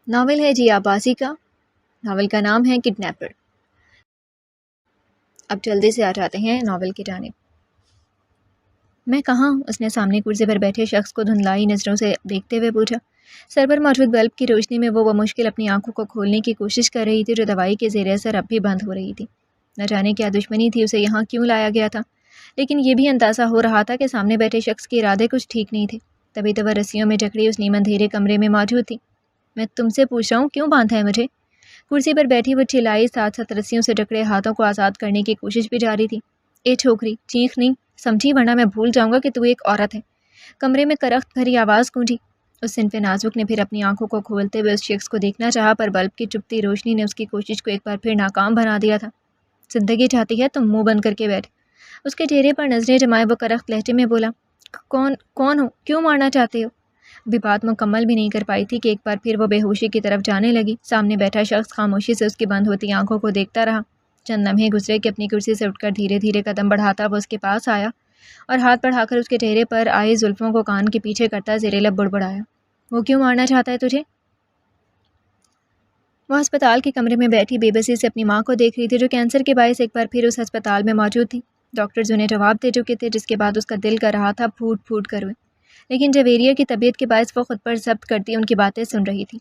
Novel ہے جی عباسی کا، novel کا نام ہے کڈنیپر۔ اب جلدی سے آ جاتے ہیں ناول کی جانب۔ میں کہاں؟ اس نے سامنے کرسی پر بیٹھے شخص کو دھندلائی نظروں سے دیکھتے ہوئے پوچھا۔ سر پر موجود بلب کی روشنی میں وہ بمشکل اپنی آنکھوں کو کھولنے کی کوشش کر رہی تھی جو دوائی کے زیر اثر اب بھی بند ہو رہی تھی۔ نہ جانے کیا دشمنی تھی اسے یہاں کیوں لایا گیا تھا، لیکن یہ بھی اندازہ ہو رہا تھا کہ سامنے بیٹھے شخص کے ارادے کچھ ٹھیک نہیں تھے، تبھی تو وہ رسیوں میں جکڑی اس نیم اندھیرے کمرے میں موجود تھی۔ میں تم سے پوچھ رہا ہوں کیوں باندھا ہے مجھے؟ کرسی پر بیٹھی وہ چلائی، ساتھ ساتھ رسیوں سے جکڑے ہاتھوں کو آزاد کرنے کی کوشش بھی جاری تھی۔ اے چھوکری، چیخ نہیں سمجھی ورنہ میں بھول جاؤں گا کہ تو ایک عورت ہے۔ کمرے میں کرخت بھری آواز گونجی۔ اس صنف نازک نے پھر اپنی آنکھوں کو کھولتے ہوئے اس شخص کو دیکھنا چاہا، پر بلب کی چپتی روشنی نے اس کی کوشش کو ایک بار پھر ناکام بنا دیا تھا۔ زندگی چاہتی ہے تم منہ بند کر کے بیٹھ۔ اس کے چہرے پر نظریں جمائے وہ کرخت لہجے میں بولا، کون ہو؟ کیوں مارنا چاہتے ہو؟ ابھی بات مکمل بھی نہیں کر پائی تھی کہ ایک بار پھر وہ بے ہوشی کی طرف جانے لگی۔ سامنے بیٹھا شخص خاموشی سے اس کی بند ہوتی آنکھوں کو دیکھتا رہا۔ چند لمحے گزرے کہ اپنی کرسی سے اٹھ کر دھیرے دھیرے قدم بڑھاتا وہ اس کے پاس آیا اور ہاتھ بڑھا کر اس کے چہرے پر آئے زلفوں کو کان کے پیچھے کرتا زیر لب بڑبڑایا، وہ کیوں مارنا چاہتا ہے تجھے؟ وہ ہسپتال کے کمرے میں بیٹھی بے بسی سے اپنی ماں کو دیکھ رہی تھی جو کینسر کے باعث ایک بار پھر اس ہسپتال میں موجود تھی۔ ڈاکٹرز انہیں جواب دے چکے تھے، جس کے بعد اس کا دل کر رہا تھا پھوٹ پھوٹ کر روئے، لیکن جویریہ کی طبیعت کے باعث وہ خود پر ضبط کرتی ان کی باتیں سن رہی تھی۔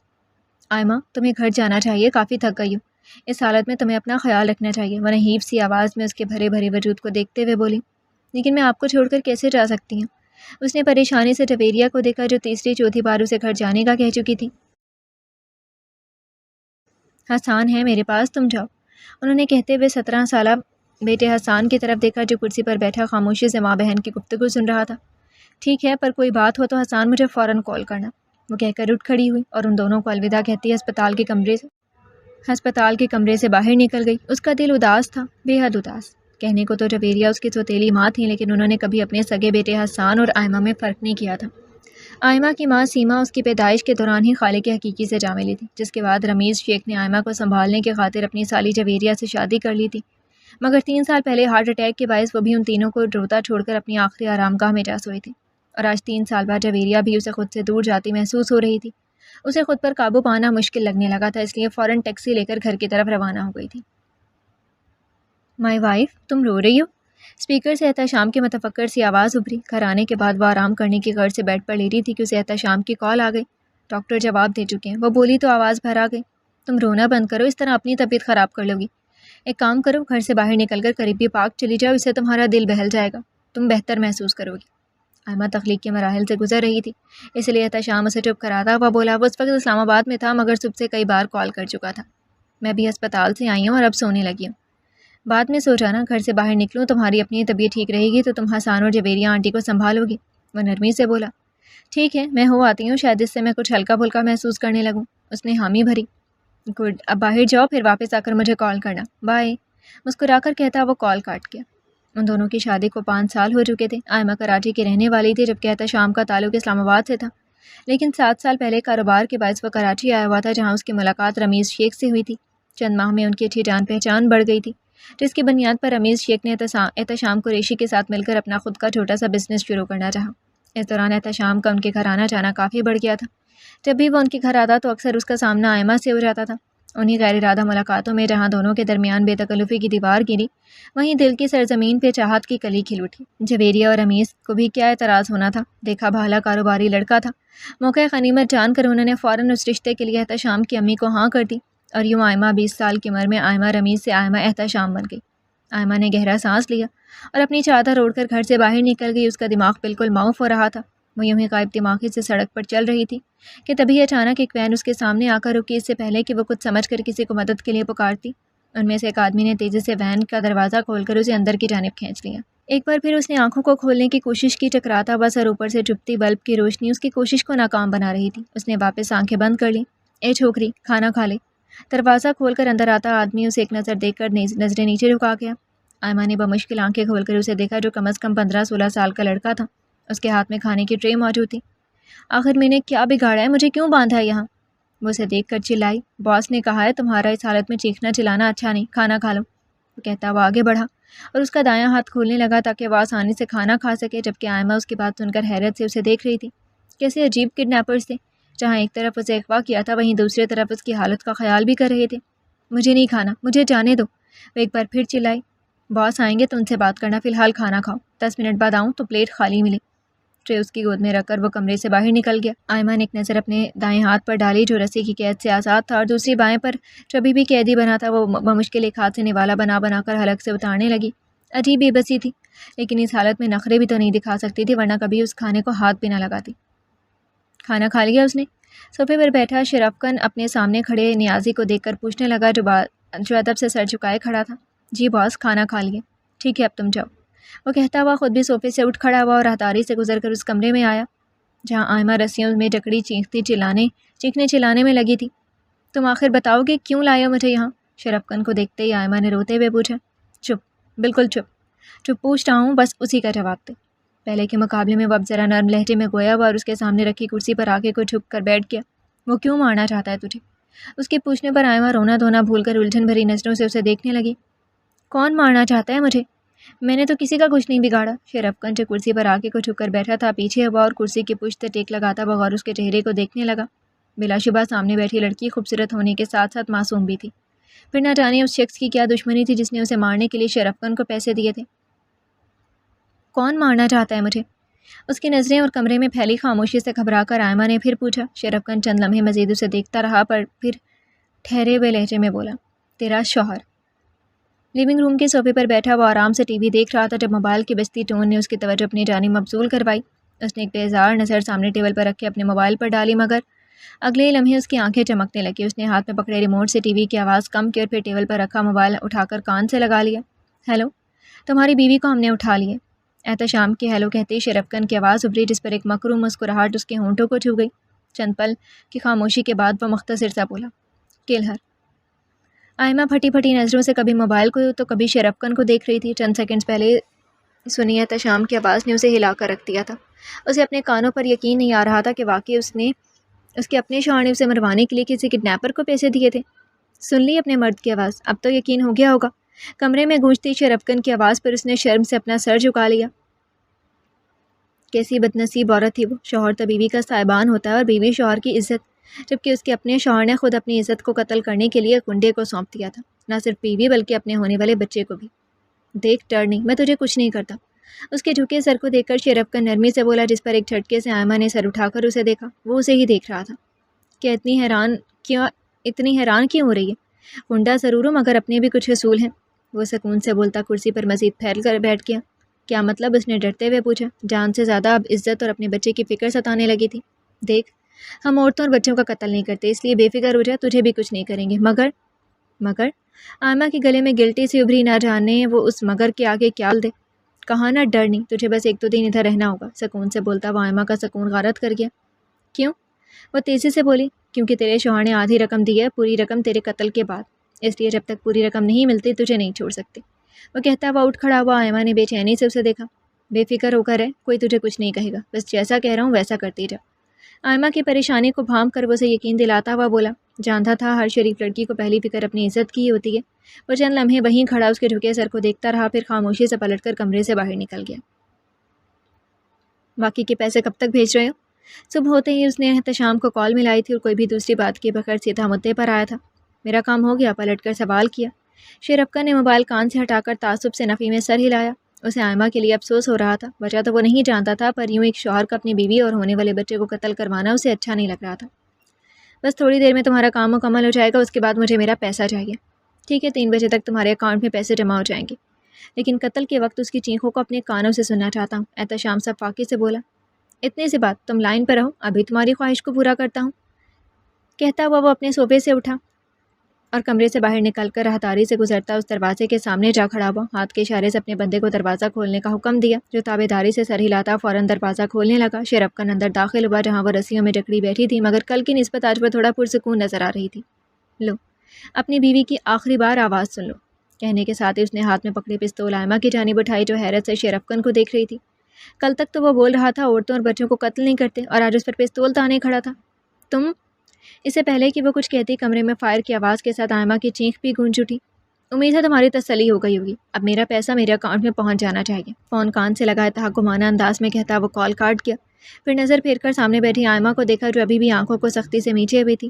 آئمہ، تمہیں گھر جانا چاہیے، کافی تھک گئی ہو، اس حالت میں تمہیں اپنا خیال رکھنا چاہیے۔ وہ نحیف سی آواز میں اس کے بھرے بھرے وجود کو دیکھتے ہوئے بولی، لیکن میں آپ کو چھوڑ کر کیسے جا سکتی ہوں؟ اس نے پریشانی سے جویریہ کو دیکھا جو تیسری چوتھی بار اسے گھر جانے کا کہہ چکی تھی۔ حسان ہے میرے پاس، تم جاؤ، انہوں نے کہتے ہوئے 17 سالہ بیٹے حسان کی طرف دیکھا جو کرسی پر بیٹھا خاموشی سے ماں بہن کی گفتگو سن رہا تھا۔ ٹھیک ہے، پر کوئی بات ہو تو حسان مجھے فوراً کال کرنا، وہ کہہ کر اٹھ کھڑی ہوئی اور ان دونوں کو الوداع کہتی ہسپتال کے کمرے سے باہر نکل گئی۔ اس کا دل اداس تھا، بے حد اداس۔ کہنے کو تو جویریہ اس کی سوتیلی ماں تھی، لیکن انہوں نے کبھی اپنے سگے بیٹے حسان اور آئمہ میں فرق نہیں کیا تھا۔ آئمہ کی ماں سیما اس کی پیدائش کے دوران ہی خالق حقیقی سے جا ملی تھی، جس کے بعد رمیز شیخ نے آئمہ کو سنبھالنے کی خاطر اپنی سالی جویریہ سے شادی کر لی تھی، مگر 3 سال پہلے ہارٹ اٹیک کے باعث وہ بھی ان تینوں کو روتا چھوڑ کر اپنی آخری آرام گاہ میں جا سوئی تھی، اور آج 3 سال بعد جویریہ بھی اسے خود سے دور جاتی محسوس ہو رہی تھی۔ اسے خود پر قابو پانا مشکل لگنے لگا تھا، اس لیے فوراً ٹیکسی لے کر گھر کی طرف روانہ ہو گئی تھی۔ مائی وائف، تم رو رہی ہو؟ اسپیکر سے احتشام کی متفکر سی آواز ابھری۔ گھر آنے کے بعد وہ آرام کرنے کی غرض سے بیڈ پر لیٹی تھی کہ اسے احتشام کی کال آ گئی۔ ڈاکٹر جواب دے چکے ہیں، وہ بولی تو آواز بھر آ گئی۔ تم رونا بند کرو، اس طرح اپنی طبیعت خراب کر لو گی۔ ایک کام کرو، گھر سے باہر نکل کر قریبی پارک چلی جاؤ، اس سے تمہارا دل بہل جائے گا، تم بہتر محسوس کرو گی۔ آئمہ تخلیق کے مراحل سے گزر رہی تھی، اس لیے احتشام اسے چپ کراتا ہوا بولا، وہ اس وقت اسلام آباد میں تھا مگر صبح سے کئی بار کال کر چکا تھا۔ میں بھی ہسپتال سے آئی ہوں اور اب سونے لگی ہوں، بعد میں سو جانا، گھر سے باہر نکلوں، تمہاری اپنی طبیعت ٹھیک رہے گی تو تم حسان اور جویریہ آنٹی کو سنبھالو گی۔ وہ نرمی سے بولا، ٹھیک ہے، میں ہو آتی ہوں، شاید اس سے میں کچھ ہلکا پھلکا محسوس کرنے لگوں۔ اس نے حامی بھری۔ گڈ، اب باہر جاؤ، پھر واپس آ کر مجھے کال کرنا، بائے۔ مسکرا کر کہتا وہ کال کاٹ گیا۔ ان دونوں کی شادی کو 5 سال ہو چکے تھے۔ آئمہ کراچی کی رہنے والی تھی جبکہ احتشام کا تعلق اسلام آباد سے تھا، لیکن 7 سال پہلے کاروبار کے باعث وہ کراچی آیا ہوا تھا، جہاں اس کی ملاقات رمیز شیخ سے ہوئی تھی۔ چند ماہ میں ان کی اچھی جان پہچان بڑھ گئی تھی، جس کی بنیاد پر رمیز شیخ نے احتشام قریشی کے ساتھ مل کر اپنا خود کا چھوٹا سا بزنس شروع کرنا چاہا۔ اس دوران احتشام کا ان کے گھر آنا جانا کافی بڑھ گیا تھا۔ جب بھی وہ ان کے گھر آتا تو اکثر اس کا سامنا آئمہ سے ہو جاتا تھا۔ انہیں غیر ارادہ ملاقاتوں میں جہاں دونوں کے درمیان بے تکلفی کی دیوار گری، وہیں دل کی سرزمین پہ چاہت کی کلی کھل اٹھی۔ جویریہ اور رمیز کو بھی کیا اعتراض ہونا تھا، دیکھا بھالا کاروباری لڑکا تھا۔ موقع غنیمت جان کر انہوں نے فوراً اس رشتے کے لیے احتشام کی امی کو ہاں کر دی، اور یوں آئمہ 20 سال کی عمر میں آئمہ رمیز سے آئمہ احتشام بن گئی۔ آئمہ نے گہرا سانس لیا اور اپنی چادر اوڑھ کر گھر سے باہر نکل گئی۔ اس کا دماغ بالکل معاف ہو رہا تھا، وہ یوں ہی غائب دماغی سے سڑک پر چل رہی تھی کہ تبھی اچانک ایک وین اس کے سامنے آ کر رکی۔ اس سے پہلے کہ وہ کچھ سمجھ کر کسی کو مدد کے لیے پکارتی، ان میں سے ایک آدمی نے تیزی سے وین کا دروازہ کھول کر اسے اندر کی جانب کھینچ لیا۔ ایک بار پھر اس نے آنکھوں کو کھولنے کی کوشش کی، ٹکراتا ہوا سر اوپر سے چپتی بلب کی روشنی اس کی کوشش کو ناکام بنا رہی تھی۔ اس نے واپس آنکھیں بند کر لیں۔ اے چھوکری، کھانا کھا لے۔ دروازہ کھول کر اندر آتا آدمی اسے ایک نظر دیکھ کر نظریں نیچے جھکا گیا۔ آئمہ نے بمشکل آنکھیں کھول کر اسے دیکھا، جو کم از کم 15-16 سال کا لڑکا تھا۔ اس کے ہاتھ میں کھانے کی ٹرے موجود تھی۔ آخر میں نے کیا بگاڑا ہے، مجھے کیوں باندھا ہے یہاں؟ وہ اسے دیکھ کر چلائی، باس نے کہا ہے تمہارا اس حالت میں چیخنا چلانا اچھا نہیں، کھانا کھا لو۔ وہ کہتا وہ آگے بڑھا اور اس کا دایاں ہاتھ کھولنے لگا تاکہ وہ آسانی سے کھانا کھا سکے، جبکہ آئمہ اس کی بات سن کر حیرت سے اسے دیکھ رہی تھی۔ کیسے عجیب کڈنیپرز تھے، جہاں ایک طرف اسے اغوا کیا تھا وہیں دوسری طرف اس کی حالت کا خیال بھی کر رہے تھے۔ مجھے نہیں کھانا، مجھے جانے دو، وہ ایک بار پھر چلائی۔ باس آئیں گے تو ان سے بات کرنا، فی الحال کھانا کھاؤ، 10 منٹ بعد آؤں تو پلیٹ خالی ملے۔ ٹرے اس کی گود میں رکھ کر وہ کمرے سے باہر نکل گیا۔ آئمہ نے ایک نظر اپنے دائیں ہاتھ پر ڈالی جو رسی کی قید سے آزاد تھا، اور دوسری بائیں پر جو ابھی بھی قیدی بنا تھا وہ بمشکل ایک ہاتھ سے نوالا بنا بنا کر حلق سے اتارنے لگی۔ عجیب بے بسی تھی، لیکن اس حالت میں نخرے بھی تو نہیں دکھا سکتی تھی، ورنہ کبھی اس کھانے کو ہاتھ بھی نہ لگاتی۔ کھانا کھا لیا اس نے؟ صوفے پر بیٹھا شرفقن اپنے سامنے کھڑے نیازی کو دیکھ کر پوچھنے لگا جو ادب سے سر جھکائے کھڑا تھا۔ جی باس، کھانا کھا لیا۔ ٹھیک ہے اب تم جاؤ، وہ کہتا ہوا خود بھی صوفے سے اٹھ کھڑا ہوا اور راہداری سے گزر کر اس کمرے میں آیا جہاں آئمہ رسیوں میں جکڑی چیخنے چلانے میں لگی تھی۔ تم آخر بتاؤ گے کیوں لائے ہو مجھے یہاں؟ شرفقن کو دیکھتے ہی آئمہ نے روتے ہوئے پوچھا۔ چپ، بالکل چپ، جو پوچھ رہا ہوں بس اسی کا جواب دے۔ پہلے کے مقابلے میں وہ اب ذرا نرم لہجے میں گویا ہوا اور اس کے سامنے رکھی کرسی پر آگے کو جھک کر بیٹھ گیا۔ وہ کیوں مارنا چاہتا ہے تجھے؟ اس کے پوچھنے پر آئمہ رونا دھونا بھول کر الجھن بھری نظروں سے اسے دیکھنے لگی۔ کون مارنا چاہتا ہے مجھے؟ میں نے تو کسی کا کچھ نہیں بگاڑا۔ شرفقن جو کرسی پر آگے کو جھک کر بیٹھا تھا پیچھے ہوا اور کرسی کی پشت ٹیک لگاتا بغور اس کے چہرے کو دیکھنے لگا۔ بلا شبہ سامنے بیٹھی لڑکی خوبصورت ہونے کے ساتھ ساتھ معصوم بھی تھی، پھر نہ جانے اس شخص کی کیا دشمنی تھی جس نے اسے مارنے کے لیے شرفقن کو پیسے دیے تھے۔ کون مارنا چاہتا ہے مجھے؟ اس کی نظریں اور کمرے میں پھیلی خاموشی سے گھبرا کر آئمہ نے پھر پوچھا۔ شرفقن چند لمحے مزید اسے دیکھتا رہا پر پھر ٹھہرے ہوئے لہجے میں بولا، تیرا شوہر۔ لیونگ روم کے صوفے پر بیٹھا وہ آرام سے ٹی وی دیکھ رہا تھا جب موبائل کی بجتی ٹون نے اس کی توجہ اپنی جانب مبذول کروائی۔ اس نے ایک بیزار نظر سامنے ٹیبل پر رکھے اپنے موبائل پر ڈالی، مگر اگلے ہی لمحے اس کی آنکھیں چمکنے لگی۔ اس نے ہاتھ میں پکڑے ریموٹ سے ٹی وی کی آواز کم کی اور پھر ٹیبل پر رکھا موبائل اٹھا کر کان سے لگا لیا۔ ہیلو، تمہاری بیوی کو ہم نے اٹھا لیے۔ احتشام کے ہیلو کہتے ہی شرفقن کی آواز ابھری جس پر ایک مکروہ مسکراہٹ اس کے ہونٹوں کو چھو گئی۔ چند پل کی خاموشی کے بعد وہ مختصر سا بولا، کلہر۔ آئمہ پھٹی پھٹی نظروں سے کبھی موبائل کو تو کبھی شرفقن کو دیکھ رہی تھی۔ چند سیکنڈز پہلے سنی احتشام کی آواز نے اسے ہلا کر رکھ دیا تھا۔ اسے اپنے کانوں پر یقین نہیں آ رہا تھا کہ واقعی اس کے اپنے شوہر نے اسے مروانے کے لیے کسی کڈنیپر کو پیسے دیے تھے۔ سن لی اپنے مرد کی آواز؟ اب تو یقین ہو گیا ہوگا۔ کمرے میں گونجتی شرفقن کی آواز پر اس نے شرم سے اپنا سر جھکا لیا۔ کیسی بدنصیب عورت تھی وہ! شوہر تو بیوی کا صاحبان ہوتا ہے اور بیوی شوہر کی عزت، جبکہ اس کے اپنے شوہر نے خود اپنی عزت کو قتل کرنے کے لیے گنڈے کو سونپ دیا تھا، نہ صرف بیوی بلکہ اپنے ہونے والے بچے کو بھی۔ دیکھ ڈر نہیں، میں تجھے کچھ نہیں کرتا۔ اس کے جھکے سر کو دیکھ کر شرفقن نرمی سے بولا، جس پر ایک جھٹکے سے آئمہ نے سر اٹھا کر اسے دیکھا۔ وہ اسے ہی دیکھ رہا تھا۔ اتنی حیران کیوں ہو رہی ہے؟ گنڈا ضرور ہوں مگر اپنے بھی کچھ اصول ہیں، وہ سکون سے بولتا کرسی پر مزید پھیل کر بیٹھ گیا۔ کیا مطلب؟ اس نے ڈرتے ہوئے پوچھا۔ جان سے زیادہ اب عزت اور اپنے بچے کی فکر ستانے لگی تھی۔ دیکھ، ہم عورتوں اور بچوں کا قتل نہیں کرتے، اس لیے بے فکر ہو جا، تجھے بھی کچھ نہیں کریں گے۔ مگر آئمہ کے گلے میں گلٹی سی ابھری، نہ جانے وہ اس مگر کے آگے کیا دے۔ کہا نا ڈر نہیں، تجھے بس 1-2 دن ادھر رہنا ہوگا، سکون سے بولتا وہ آئمہ کا سکون غارت کر گیا۔ کیوں؟ وہ تیزی سے بولی، کیونکہ تیرے شوہر نے آدھی رقم دی ہے، پوری رقم تیرے قتل کے بعد، اس لیے جب تک پوری رقم نہیں ملتی تجھے نہیں چھوڑ سکتے۔ وہ کہتا ہوا اٹھ کھڑا ہوا۔ آئمہ نے بے چینی سے اسے دیکھا۔ بے فکر ہو کر ہے، کوئی تجھے کچھ نہیں کہے گا، بس جیسا کہہ رہا ہوں ویسا کرتی جا۔ آئمہ کی پریشانی کو بھانپ کر وہ اسے یقین دلاتا ہوا بولا۔ جانتا تھا ہر شریف لڑکی کو پہلی فکر اپنی عزت کی ہی ہوتی ہے۔ وہ چند لمحے وہیں کھڑا اس کے جھکے سر کو دیکھتا رہا، پھر خاموشی سے پلٹ کر کمرے سے باہر نکل گیا۔ باقی کے پیسے کب تک بھیج رہے ہو؟ صبح ہوتے ہی اس نے احتشام کو کال ملائی تھی اور کوئی بھی دوسری بات کے بغیر سیدھا مدعے پر آیا تھا۔ میرا کام ہو گیا، پلٹ کر سوال کیا۔ شرفقن نے موبائل کان سے ہٹا کر تعصب سے نفی میں سر ہلایا۔ اسے آئمہ کے لیے افسوس ہو رہا تھا، وجہ تو وہ نہیں جانتا تھا، پر یوں ایک شوہر کا اپنی بیوی اور ہونے والے بچے کو قتل کروانا اسے اچھا نہیں لگ رہا تھا۔ بس تھوڑی دیر میں تمہارا کام مکمل ہو جائے گا، اس کے بعد مجھے میرا پیسہ چاہیے۔ ٹھیک ہے، 3 بجے تک تمہارے اکاؤنٹ میں پیسے جمع ہو جائیں گے، لیکن قتل کے وقت اس کی چیخوں کو اپنے کانوں سے سننا چاہتا ہوں۔ احتشام صاحب فاقے سے بولا۔ اتنی سی بات، تم لائن پر رہو، ابھی تمہاری خواہش کو پورا کرتا ہوں۔ کہتا ہوا وہ اپنے صوفے سے اٹھا اور کمرے سے باہر نکل کر راہداری سے گزرتا اس دروازے کے سامنے جا کھڑا ہوا۔ ہاتھ کے اشارے سے اپنے بندے کو دروازہ کھولنے کا حکم دیا، جو تابعداری سے سر ہلاتا فوراً دروازہ کھولنے لگا۔ شرفقن اندر داخل ہوا جہاں وہ رسیوں میں جکڑی بیٹھی تھی، مگر کل کی نسبت آج وہ تھوڑا پرسکون نظر آ رہی تھی۔ لو، اپنی بیوی کی آخری بار آواز سن لو، کہنے کے ساتھ ہی اس نے ہاتھ میں پکڑی پستول آئمہ کی جانب اٹھائی، جو حیرت سے شرفقن کو دیکھ رہی تھی۔ کل تک تو وہ بول رہا تھا عورتوں اور بچوں کو قتل نہیں کرتے، اور آج اس پر پستول تانے کھڑا تھا۔ تم؟ اس سے پہلے کہ وہ کچھ کہتی کمرے میں فائر کی آواز کے ساتھ آئمہ کی چیخ بھی گونج اٹھی۔ امید ہے تمہاری تسلی ہو گئی ہوگی، اب میرا پیسہ میرے اکاؤنٹ میں پہنچ جانا چاہیے۔ فون کان سے لگائے تحکمانہ انداز میں کہتا وہ کال کاٹ گیا۔ پھر نظر پھیر کر سامنے بیٹھی آئمہ کو دیکھا جو ابھی بھی آنکھوں کو سختی سے میچے ہوئی تھی۔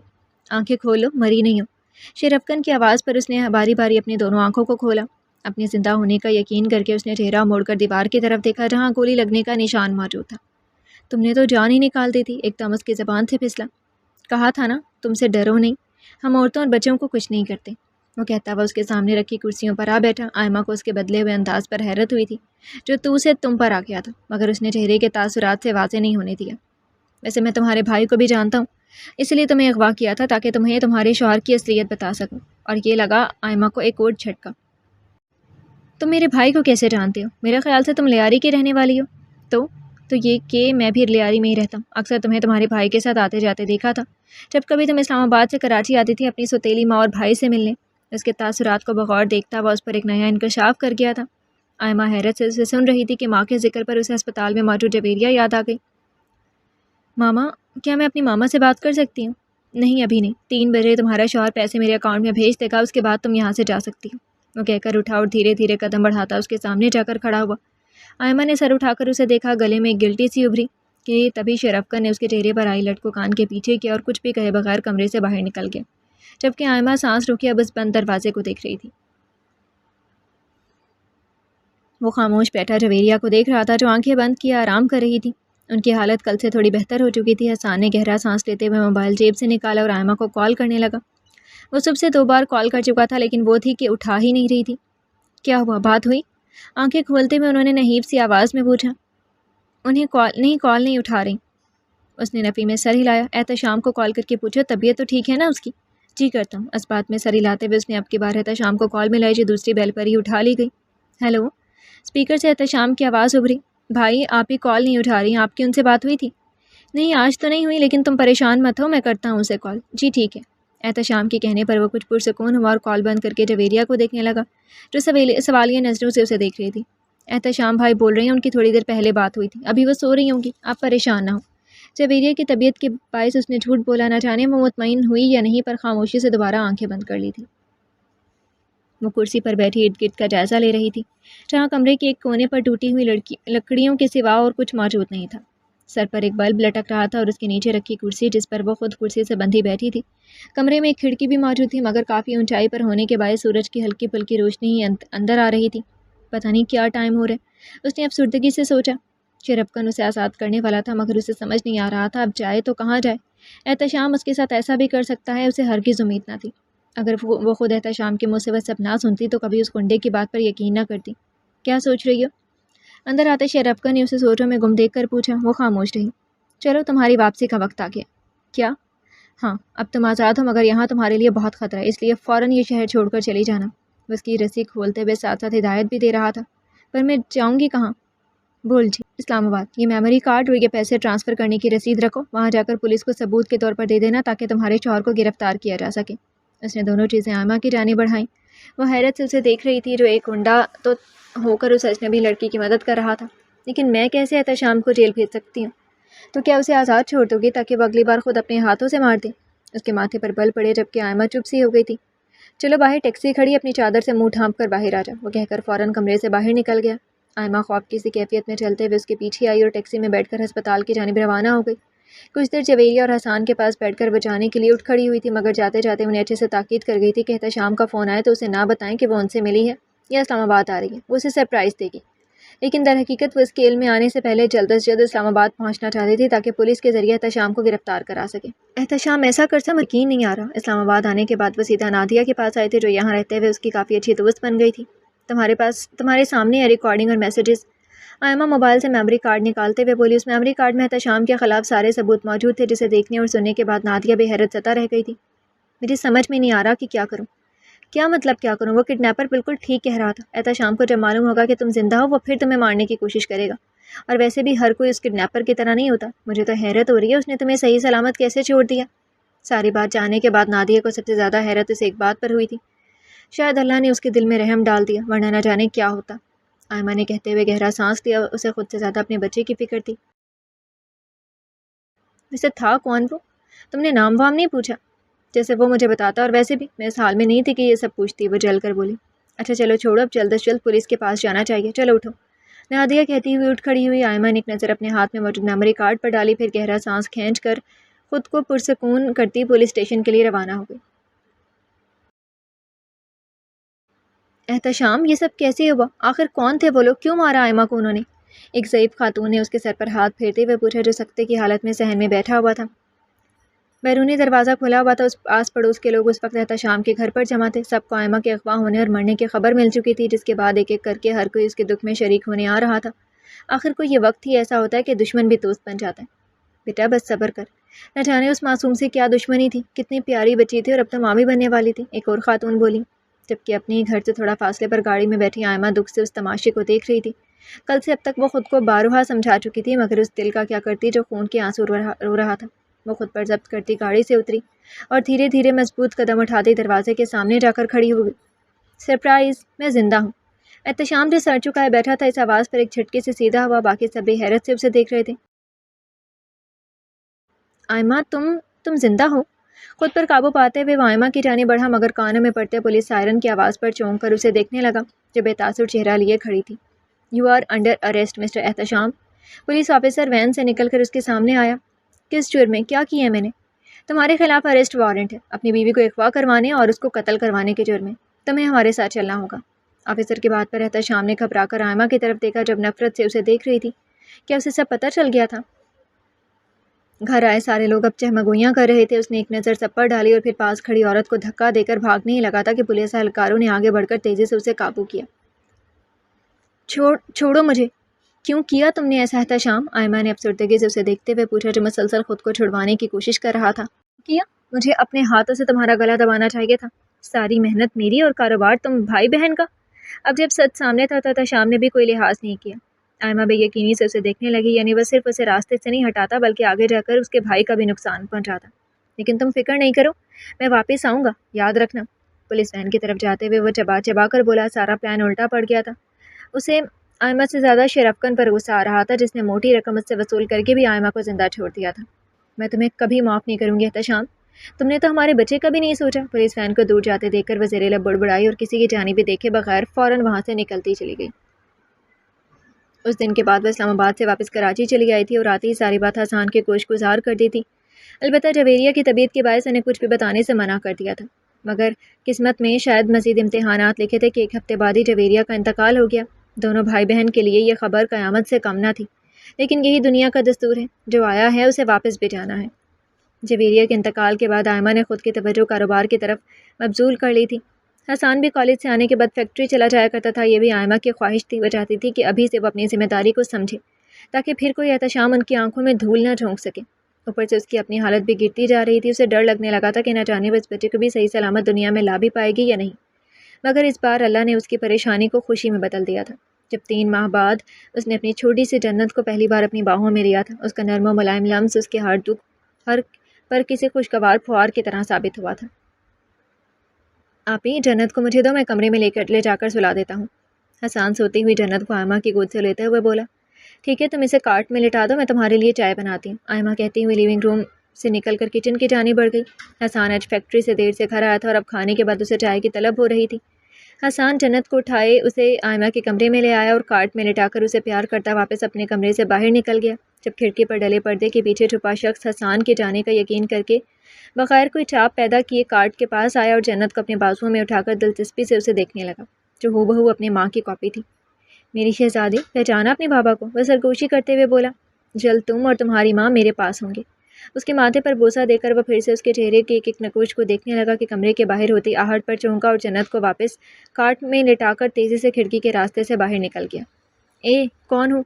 آنکھیں کھولو، مری نہیں ہو۔ شرفکن کی آواز پر اس نے باری باری اپنی دونوں آنکھوں کو کھولا۔ اپنے زندہ ہونے کا یقین کر کے اس نے چہرہ موڑ کر دیوار کی طرف دیکھا جہاں گولی لگنے کا نشان موجود تھا۔ تم نے تو جان ہی نکال دی تھی، ایک دم اس کی زبان سے پھسلا۔ کہا تھا نا تم سے ڈرو نہیں، ہم عورتوں اور بچوں کو کچھ نہیں کرتے، وہ کہتا ہوا اس کے سامنے رکھی کرسیوں پر آ بیٹھا۔ آئمہ کو اس کے بدلے ہوئے انداز پر حیرت ہوئی تھی جو تو سے تم پر آ گیا تھا، مگر اس نے چہرے کے تاثرات سے واضح نہیں ہونے دیا۔ ویسے میں تمہارے بھائی کو بھی جانتا ہوں، اس لیے تمہیں اغوا کیا تھا تاکہ تمہیں تمہارے شوہر کی اصلیت بتا سکوں۔ اور یہ لگا آئمہ کو ایک اور جھٹکا۔ تم میرے بھائی کو کیسے جانتے ہو؟ میرے خیال سے تم لیاری کی رہنے والی ہو۔ تو یہ کہ میں بھی لیاری میں ہی رہتا ہوں، اکثر تمہیں تمہارے بھائی کے ساتھ آتے جاتے دیکھا تھا۔ جب کبھی تم اسلام آباد سے کراچی آتی تھی اپنی سوتیلی ماں اور بھائی سے ملنے، اس کے تاثرات کو بغور دیکھتا ہوا اس پر ایک نیا انکشاف کر گیا تھا۔ آئمہ حیرت سے اسے سن رہی تھی کہ ماں کے ذکر پر اسے ہسپتال میں موجود جویریہ یاد آ گئی۔ ماما، کیا میں اپنی ماما سے بات کر سکتی ہوں؟ نہیں ابھی نہیں، 3 بجے تمہارا شوہر پیسے میرے اکاؤنٹ میں بھیج دے گا، اس کے بعد تم یہاں سے جا سکتی ہو، وہ کہہ کر اٹھا اور دھیرے دھیرے قدم بڑھاتا اس کے سامنے جا کر کھڑا ہوا۔ آئمہ نے سر اٹھا کر اسے دیکھا، گلے میں ایک گلٹی سی ابھری کہ تبھی شرفکن نے اس کے چہرے پر آئی لٹ کو کان کے پیچھے کیا اور کچھ بھی کہے بغیر کمرے سے باہر نکل گیا، جبکہ آئمہ سانس روکے اب اس بند دروازے کو دیکھ رہی تھی۔ وہ خاموش بیٹھا جویریہ کو دیکھ رہا تھا جو آنکھیں بند کیے آرام کر رہی تھی۔ ان کی حالت کل سے تھوڑی بہتر ہو چکی تھی۔ حسان نے گہرا سانس لیتے ہوئے موبائل جیب سے نکالا اور آئمہ کو کال کرنے لگا۔ وہ صبح سے 2 بار کال کر چکا تھا لیکن وہ تھی کہ اٹھا ہی نہیں رہی تھی۔ کیا ہوا، بات ہوئی؟ آنکھیں کھولتے ہوئے انہوں نے نحیف سی آواز میں پوچھا۔ انہیں کال نہیں اٹھا رہی۔ اس نے نفی میں سر ہلایا۔ احتشام کو کال کر کے پوچھو طبیعت تو ٹھیک ہے نا اس کی؟ جی کرتا ہوں، اس بات میں سر ہلاتے ہوئے اس نے اب کی بار احتشام کو کال ملائی جو دوسری بیل پر ہی اٹھا لی گئی۔ ہیلو، اسپیکر سے احتشام کی آواز ابھری۔ بھائی آپ ہی کال نہیں اٹھا رہی، آپ کی ان سے بات ہوئی تھی؟ نہیں آج تو نہیں ہوئی، لیکن تم پریشان مت ہو، میں کرتا ہوں اسے کال۔ جی ٹھیک ہے۔ احتشام کے کہنے پر وہ کچھ پرسکون ہوا اور کال بند کر کے جویریہ کو دیکھنے لگا جو سوالیہ نظروں سے اسے دیکھ رہی تھی۔ احتشام بھائی بول رہے ہیں ان کی تھوڑی دیر پہلے بات ہوئی تھی، ابھی وہ سو رہی ہوں گی، آپ پریشان نہ ہو۔ جویریہ کی طبیعت کے باعث اس نے جھوٹ بولا، نہ جانے وہ مطمئن ہوئی یا نہیں، پر خاموشی سے دوبارہ آنکھیں بند کر لی تھی۔ وہ کرسی پر بیٹھی ارد گرد کا جائزہ لے رہی تھی جہاں کمرے کے ایک کونے پر ٹوٹی ہوئی لکڑیوں کے سوا اور کچھ موجود نہیں تھا۔ سر پر ایک بلب لٹک رہا تھا اور اس کے نیچے رکھی کرسی جس پر وہ خود کرسی سے بندھی بیٹھی تھی۔ کمرے میں ایک کھڑکی بھی موجود تھی مگر کافی اونچائی پر ہونے کے باعث سورج کی ہلکی پھلکی روشنی ہی اندر آ رہی تھی۔ پتہ نہیں کیا ٹائم ہو رہا ہے، اس نے افسردگی سے سوچا۔ شرفکن اسے آزاد کرنے والا تھا مگر اسے سمجھ نہیں آ رہا تھا اب جائے تو کہاں جائے۔ احتشام اس کے ساتھ ایسا بھی کر سکتا ہے، اسے ہرگز امید نہ تھی۔ اگر وہ خود احتشام کے منہ سے وہ سب نہ سنتی تو کبھی اس گنڈے کی بات پر یقین نہ کرتی۔ کیا سوچ رہی ہو؟ اندر آتے شرفکن نے اسے سوچوں میں گم دیکھ کر پوچھا۔ وہ خاموش رہی۔ چلو تمہاری واپسی کا وقت آ گیا۔ کیا؟ ہاں، اب تم آزاد ہو مگر یہاں تمہارے لیے بہت خطرہ ہے، اس لیے فوراً یہ شہر چھوڑ کر چلی جانا۔ وہ اس کی رسی کھولتے ہوئے ساتھ ساتھ ہدایت بھی دے رہا تھا۔ پر میں جاؤں گی کہاں؟ بول جی، اسلام آباد۔ یہ میموری کارڈ اور یہ پیسے ٹرانسفر کرنے کی رسید رکھو، وہاں جا کر پولیس کو ثبوت کے طور پر دے دینا تاکہ تمہارے شوہر کو گرفتار کیا جا سکے۔ اس نے دونوں چیزیں آئمہ کی جانب بڑھائیں۔ وہ حیرت سے اسے دیکھ رہی تھی جو ایک گنڈا تو ہو کر اس اجنبی لڑکی کی مدد کر رہا تھا، لیکن میں کیسے احتشام کو جیل بھیج سکتی ہوں؟ تو کیا اسے آزاد چھوڑ دو گی تاکہ وہ اگلی بار خود اپنے ہاتھوں سے مار دے؟ اس کے ماتھے پر بل پڑے جبکہ آئمہ چپ سی ہو گئی تھی۔ چلو باہر ٹیکسی کھڑی، اپنی چادر سے منہ ڈھانپ کر باہر آ جا، وہ کہہ کر فوراً کمرے سے باہر نکل گیا۔ آئمہ خواب کی سی کیفیت میں چلتے ہوئے اس کے پیچھے آئی اور ٹیکسی میں بیٹھ کر ہسپتال کی جانب روانہ ہو گئی۔ کچھ دیر جویریہ اور حسان کے پاس بیٹھ کر وہ جانے کے لیے اٹھ کھڑی ہوئی تھی مگر جاتے جاتے انہیں اچھے سے تاکید کر گئی تھی کہ احتشام کا فون آئے تو اسے نہ بتائیں کہ وہ ان سے ملی ہے یا اسلام آباد آ رہی ہے، وہ اسے سرپرائز دے گی۔ لیکن در حقیقت وہ اس کے علم میں آنے سے پہلے جلد از جلد اسلام آباد پہنچنا چاہتی تھی تاکہ پولیس کے ذریعے احتشام کو گرفتار کرا سکے۔ احتشام ایسا کر سا یقین نہیں آ رہا۔ اسلام آباد آنے کے بعد وہ سیدھا نادیہ کے پاس آئے تھے جو یہاں رہتے ہوئے اس کی کافی اچھی دوست بن گئی تھی۔ تمہارے سامنے ہے ریکارڈنگ اور میسیجز۔ آئمہ موبائل سے میموری کارڈ نکالتے ہوئے بولی۔ اس میموری کارڈ میں احتشام کے خلاف سارے ثبوت موجود تھے جسے دیکھنے اور سننے کے بعد نادیہ بے حیرت زدہ رہ گئی تھی۔ مجھے سمجھ میں نہیں آ رہا کہ کیا کروں۔ کیا مطلب کیا کروں؟ وہ کڈنیپر بالکل ٹھیک کہہ رہا تھا۔ احتشام کو جب معلوم ہوگا کہ تم زندہ ہو وہ پھر تمہیں مارنے کی کوشش کرے گا، اور ویسے بھی ہر کوئی اس کڈنیپر کی طرح نہیں ہوتا۔ مجھے تو حیرت ہو رہی ہے اس نے تمہیں صحیح سلامت کیسے چھوڑ دیا۔ ساری بات جاننے کے بعد نادیہ کو سب سے زیادہ حیرت اس ایک بات پر ہوئی تھی، شاید اللہ نے اس کے دل میں رحم ڈال دیا ورنہ نہ جانے کیا ہوتا۔ آئمہ نے کہتے ہوئے گہرا سانس لیا، اسے خود سے زیادہ اپنے بچے کی فکر تھی۔ ویسے تھا کون وہ؟ تم نے نام وام نہیں پوچھا؟ جیسے وہ مجھے بتاتا، اور ویسے بھی میں اس حال میں نہیں تھی کہ یہ سب پوچھتی، وہ جل کر بولی۔ اچھا چلو چھوڑو، اب جلد از جلد پولیس کے پاس جانا چاہیے، چلو اٹھو۔ نادیہ کہتی ہوئی اٹھ کھڑی ہوئی۔ آئمہ نے ایک نظر اپنے ہاتھ میں موجود میموری کارڈ پر ڈالی، پھر گہرا سانس کھینچ کر خود کو پرسکون کرتی پولیس اسٹیشن کے لیے روانہ ہو گئی۔ احتشام، یہ سب کیسے ہوا؟ آخر کون تھے وہ لوگ؟ کیوں مارا آئمہ کو انہوں نے؟ ایک ضعیف خاتون نے اس کے سر پر ہاتھ پھیرتے ہوئے پوچھا، جو سکتے کی حالت میں صحن میں بیٹھا ہوا تھا۔ بیرونی دروازہ کھلا ہوا تھا۔ آس پڑوس کے لوگ اس وقت احتشام کے گھر پر جمع تھے۔ سب کو آئمہ کے اغوا ہونے اور مرنے کی خبر مل چکی تھی، جس کے بعد ایک ایک کر کے ہر کوئی اس کے دکھ میں شریک ہونے آ رہا تھا۔ آخر کو یہ وقت ہی ایسا ہوتا ہے کہ دشمن بھی دوست بن جاتا ہے۔ بیٹا بس صبر کر، نہ جانے اس معصوم سے کیا دشمنی تھی، کتنی پیاری بچی تھی اور اب تو ماں بھی بننے والی تھی، ایک اور خاتون بولی، جبکہ اپنے ہی گھر سے تھوڑا فاصلے پر گاڑی میں بیٹھی آئمہ دکھ سے اس تماشے کو دیکھ رہی تھی۔ کل سے اب تک وہ خود کو بارہا سمجھا چکی تھی، مگر اس دل کا کیا کرتی جو خون کے آنسو رو رہا تھا۔ وہ خود پر ضبط کرتی گاڑی سے اتری اور دھیرے دھیرے مضبوط قدم اٹھاتی دروازے کے سامنے جا کر کھڑی ہوئی۔ سرپرائز، میں زندہ ہوں! احتشام جو سر چکائے بیٹھا تھا، اس آواز پر ایک جھٹکے سے سیدھا ہوا۔ باقی سب بے حیرت سے اسے دیکھ رہے تھے۔ آئمہ، تم زندہ ہو؟ خود پر قابو پاتے ہوئے وہ آئمہ کی جانب بڑھا، مگر کانوں میں پڑتے پولیس سائرن کی آواز پر چونک کر اسے دیکھنے لگا، جو بے تاثر چہرہ لیے کھڑی تھی۔ You are under arrest mister Ehtesham. Police officer van سے نکل کر اس کے سامنے آیا۔ کس جرم میں؟ کیا کیا ہے میں نے؟ تمہارے خلاف اریسٹ وارنٹ ہے، اپنی بیوی کو اغوا کروانے اور اس کو قتل کروانے کے جرم میں۔ تمہیں ہمارے ساتھ چلنا ہوگا۔ آفیسر کی بات پر احتشام نے گھبرا کر آئمہ کی طرف دیکھا، جب نفرت سے اسے دیکھ رہی تھی۔ کیا اسے سب پتہ چل گیا تھا؟ گھر آئے سارے لوگ اب چہمگوئیاں کر رہے تھے۔ اس نے ایک نظر سب پر ڈالی اور پھر پاس کھڑی عورت کو دھکا دے کر بھاگنے ہی لگا تھا کہ پولیس اہلکاروں نے آگے بڑھ کر تیزی سے اسے قابو کیا۔ چھوڑو مجھے! کیوں کیا تم نے ایسا احتشام؟ آئمہ نے افسردگی سے اسے دیکھتے ہوئے پوچھا، جو مسلسل خود کو چھڑوانے کی کوشش کر رہا تھا۔ کیا؟ مجھے اپنے ہاتھوں سے تمہارا گلا دبانا چاہیے تھا۔ ساری محنت میری اور کاروبار تم بھائی بہن کا۔ اب جب سچ سامنے تھا تو احتشام نے بھی کوئی لحاظ نہیں کیا۔ آئمہ بے یقینی سے اسے دیکھنے لگی، یعنی وہ صرف اسے راستے سے نہیں ہٹاتا بلکہ آگے جا کر اس کے بھائی کا بھی نقصان پہنچاتا۔ لیکن تم فکر نہیں کرو، میں واپس آؤں گا، یاد رکھنا۔ پولیس وین کی طرف جاتے ہوئے وہ چبا چبا کر بولا۔ سارا پلان الٹا پڑ گیا تھا۔ اسے آئمہ سے زیادہ شرفکن پر غصہ آ رہا تھا، جس نے موٹی رقم اس سے وصول کر کے بھی آئمہ کو زندہ چھوڑ دیا تھا۔ میں تمہیں کبھی معاف نہیں کروں گی احتشام، تم نے تو ہمارے بچے کا بھی نہیں سوچا۔ پولیس وین کو دور جاتے دیکھ کر وہ زیر لب بڑبڑائی اور کسی کی جانب بھی دیکھے بغیر فوراً وہاں سے نکلتی چلی گئی۔ اس دن کے بعد وہ اسلام آباد سے واپس کراچی چلی آئی تھی اور آتی ہی ساری بات حسان کے گوش گزار کر دی تھی۔ البتہ جویریہ کی طبیعت کے باعث انہیں کچھ بھی بتانے سے منع کر دیا تھا، مگر قسمت میں شاید مزید امتحانات لکھے تھے کہ ایک ہفتے بعد ہی جویریہ کا انتقال ہو گیا۔ دونوں بھائی بہن کے لیے یہ خبر قیامت سے کم نہ تھی، لیکن یہی دنیا کا دستور ہے، جو آیا ہے اسے واپس بھی جانا ہے۔ جویریہ کے انتقال کے بعد آئمہ نے خود کی توجہ کاروبار کی طرف مبذول کر لی تھی۔ حسان بھی کالج سے آنے کے بعد فیکٹری چلا جایا کرتا تھا۔ یہ بھی آئمہ کی خواہش تھی، وہ چاہتی تھی کہ ابھی سے وہ اپنی ذمہ داری کو سمجھے، تاکہ پھر کوئی احتشام ان کی آنکھوں میں دھول نہ جھونک سکے۔ اوپر سے اس کی اپنی حالت بھی گرتی جا رہی تھی۔ اسے ڈر لگنے لگا تھا کہ نہ جانے وہ اس بچے کو بھی صحیح سلامت دنیا میں لا بھی پائے گی یا نہیں، مگر اس بار اللہ نے اس کی پریشانی کو خوشی میں بدل دیا تھا، جب 3 ماہ بعد اس نے اپنی چھوٹی سی جنت کو پہلی بار اپنی باہوں میں لیا تھا۔ اس کا نرم و ملائم لمس اس کے ہر دکھ پر کسی خوشگوار پھوار کی طرح ثابت ہوا تھا۔ آپی، جنت کو مجھے دو، میں کمرے میں لے جا کر سلا دیتا ہوں۔ حسان سوتی ہوئی جنت کو آئمہ کی گود سے لیتے ہوئے بولا۔ ٹھیک ہے، تم اسے کارٹ میں لٹا دو، میں تمہارے لیے چائے بناتی ہوں، آئمہ کہتی ہوئی لیونگ روم سے نکل کر کچن کی جانب بڑھ گئی۔ حسان آج فیکٹری سے دیر سے گھر آیا تھا اور اب کھانے کے بعد اسے چائے کی طلب ہو رہی تھی۔ حسان جنت کو اٹھائے اسے آئمہ کے کمرے میں لے آیا اور کارٹ میں لٹا کر اسے پیار کرتا واپس اپنے کمرے سے باہر نکل گیا۔ جب کھڑکی پر ڈلے پردے کے پیچھے چھپا شخص حسان کے جانے کا یقین کر کے بغیر کوئی چاپ پیدا کیے کارٹ کے پاس آیا اور جنت کو اپنے بازوؤں میں اٹھا کر دلچسپی سے اسے دیکھنے لگا، جو ہو بہو اپنی ماں کی کاپی تھی۔ میری شہزادی، پہچانا اپنے بابا کو؟ وہ سرگوشی کرتے ہوئے بولا۔ جلد تم اور تمہاری ماں میرے پاس ہوں گے۔ اس کے ماتھے پر بوسہ دے کر وہ پھر سے اس کے چہرے کے ایک ایک نقوش کو دیکھنے لگا کہ کمرے کے باہر ہوتی آہٹ پر چونکا اور جنت کو واپس کارٹ میں لٹا کر تیزی سے کھڑکی کے راستے سے باہر نکل گیا۔ اے، کون ہو؟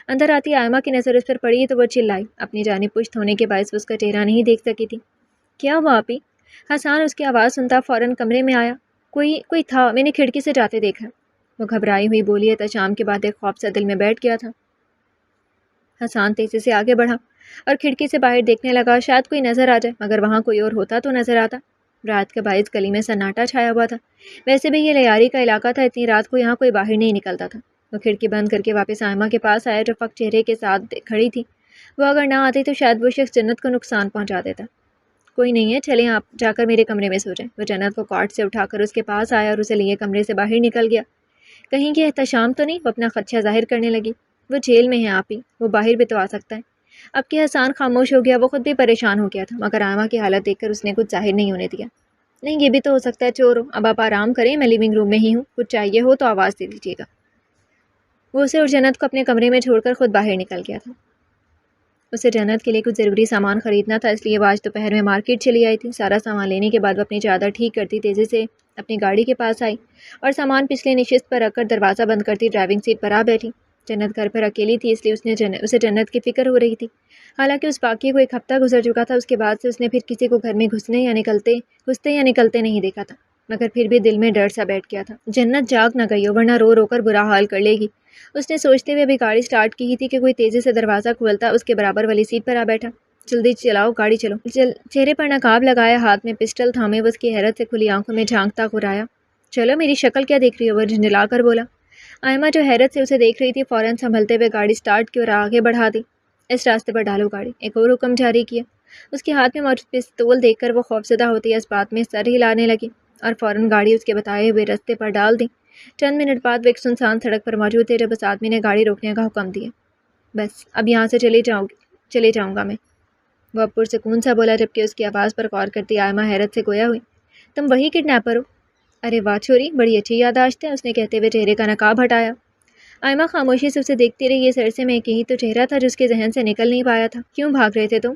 اندر آتی آئمہ کی نظر اس پر پڑی تو وہ چلائی۔ اپنی جانب پشت ہونے کے باعث وہ اس کا چہرہ نہیں دیکھ سکی تھی۔ کیا ہوا آپی؟ حسان اس کی آواز سنتا فوراً کمرے میں آیا۔ کوئی تھا، میں نے کھڑکی سے جاتے دیکھا۔ وہ گھبرائی ہوئی بولی۔ احتشام کے بعد ایک خوف سا دل میں بیٹھ گیا تھا۔ حسان تیزی سے آگے بڑھا اور کھڑکی سے باہر دیکھنے لگا، شاید کوئی نظر آ جائے، مگر وہاں کوئی اور ہوتا تو نظر آتا۔ رات کے باعث گلی میں سناٹا چھایا ہوا تھا، ویسے بھی یہ لیاری کا علاقہ تھا، اتنی رات کو یہاں کوئی باہر نہیں نکلتا تھا۔ وہ کھڑکی بند کر کے واپس آئمہ کے پاس آیا، جو فق چہرے کے ساتھ کھڑی تھی۔ وہ اگر نہ آتی تو شاید وہ شخص جنت کو نقصان پہنچا دیتا۔ کوئی نہیں ہے، چلیں آپ جا کر میرے کمرے میں سو جائیں۔ وہ جنت کو کارٹ سے اٹھا کر اس کے پاس آیا اور اسے لیے کمرے سے باہر نکل گیا۔ کہیں کہ احتشام تو نہیں؟ وہ اپنا خدشہ ظاہر کرنے لگی۔ وہ جیل میں ہے آپ ہی، وہ باہر بھی تو آ سکتا ہے۔ اب کہ حسان خاموش ہو گیا، وہ خود بھی پریشان ہو گیا تھا، مگر آئمہ کی حالت دیکھ کر اس نے کچھ ظاہر نہیں ہونے دیا۔ نہیں، یہ بھی تو ہو سکتا ہے چور ہو۔ اب آپ آرام کریں، میں لیونگ روم میں ہی ہوں، کچھ چاہیے ہو تو آواز دے دیجیے گا۔ وہ اسے اور جنت کو اپنے کمرے میں چھوڑ کر خود باہر نکل گیا تھا۔ اسے جنت کے لیے کچھ ضروری سامان خریدنا تھا، اس لیے وہ آج دوپہر میں مارکیٹ چلی آئی تھی۔ سارا سامان لینے کے بعد وہ اپنی چادر ٹھیک کرتی تیزی سے اپنی گاڑی کے پاس آئی اور سامان پچھلے نشست پر رکھ کر دروازہ بند کرتی ڈرائیونگ سیٹ پر آ بیٹھی۔ جنت گھر پر اکیلی تھی، اس لیے اسے جنت کی فکر ہو رہی تھی۔ حالانکہ اس واقعے کو ایک ہفتہ گزر چکا تھا، اس کے بعد سے اس نے پھر کسی کو گھر میں گھستے یا نکلتے نہیں دیکھا تھا، مگر پھر بھی دل میں ڈر سا بیٹھ گیا تھا، جنت جاگ نہ گئی ہو ورنہ رو رو کر برا حال کر لے گی۔ اس نے سوچتے ہوئے ابھی گاڑی سٹارٹ کی ہی تھی کہ کوئی تیزی سے دروازہ کھولتا اس کے برابر والی سیٹ پر آ بیٹھا۔ جلدی چلاؤ، گاڑی چلو۔ چہرے پر نقاب لگایا، ہاتھ میں پسٹل تھامے وہ اس کی حیرت سے کھلی آنکھوں میں جھانکتا گرایا۔ چلو، میری شکل کیا دیکھ رہی ہو؟ وہ جھنجھلا کر بولا۔ آئمہ جو حیرت سے اسے دیکھ رہی تھی فوراً سنبھلتے ہوئے گاڑی سٹارٹ کی اور آگے بڑھا دی۔ اس راستے پر ڈالو گاڑی، ایک اور حکم جاری کیا۔ اس کے ہاتھ میں موجود پستول دیکھ کر وہ خوفزدہ ہوتی اس بات میں سر ہلانے لگی اور فوراً گاڑی اس کے بتائے ہوئے راستے پر ڈال دی۔ چند منٹ بعد وہ ایک سنسان سڑک پر موجود تھے جب اس آدمی نے گاڑی روکنے کا حکم دیا۔ بس اب یہاں سے چلے جاؤں گا میں، وہ اب پرسکون سا بولا، جبکہ اس کی آواز پر غور کرتی آئمہ حیرت سے گویا ہوئی۔ تم وہی کڈنیپر ہو؟ ارے واہ چھوری، بڑی اچھی یادداشت ہے، اس نے کہتے ہوئے چہرے کا نقاب ہٹایا۔ آئمہ خاموشی سے اسے دیکھتی رہی، اس عرصے میں ایک ہی تو چہرہ تھا جو اس کے ذہن سے نکل نہیں پایا تھا۔ کیوں بھاگ رہے تھے تم؟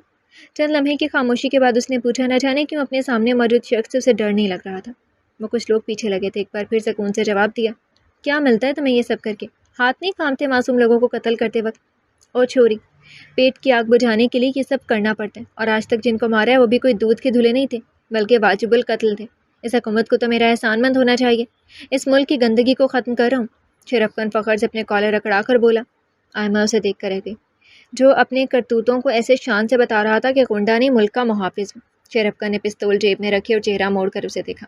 چند لمحے کی خاموشی کے بعد اس نے پوچھا، نہ جانے کیوں اپنے سامنے موجود شخص سے اسے ڈر نہیں لگ رہا تھا۔ وہ کچھ لوگ پیچھے لگے تھے، ایک بار پھر سکون سے جواب دیا۔ کیا ملتا ہے تمہیں یہ سب کر کے؟ ہاتھ نہیں کامتے معصوم لوگوں کو قتل کرتے وقت؟ اور چھوری، پیٹ کی آگ بجھانے کے لیے یہ سب کرنا پڑتا ہے، اور آج تک جن کو مارا ہے وہ بھی کوئی دودھ کے دھلے نہیں تھے، بلکہ واجب القتل تھے۔ اس حکومت کو تو میرا احسان مند ہونا چاہیے، اس ملک کی گندگی کو ختم کر رہا ہوں، شرفکن فخر سے اپنے کالر اکڑا کر بولا۔ آئمہ اسے دیکھ کر رہ گئی، جو اپنے کرتوتوں کو ایسے شان سے بتا رہا تھا کہ گنڈا نہیں ملک کا محافظ ہو۔ شرفکن نے پستول جیب میں رکھی اور چہرہ موڑ کر اسے دیکھا۔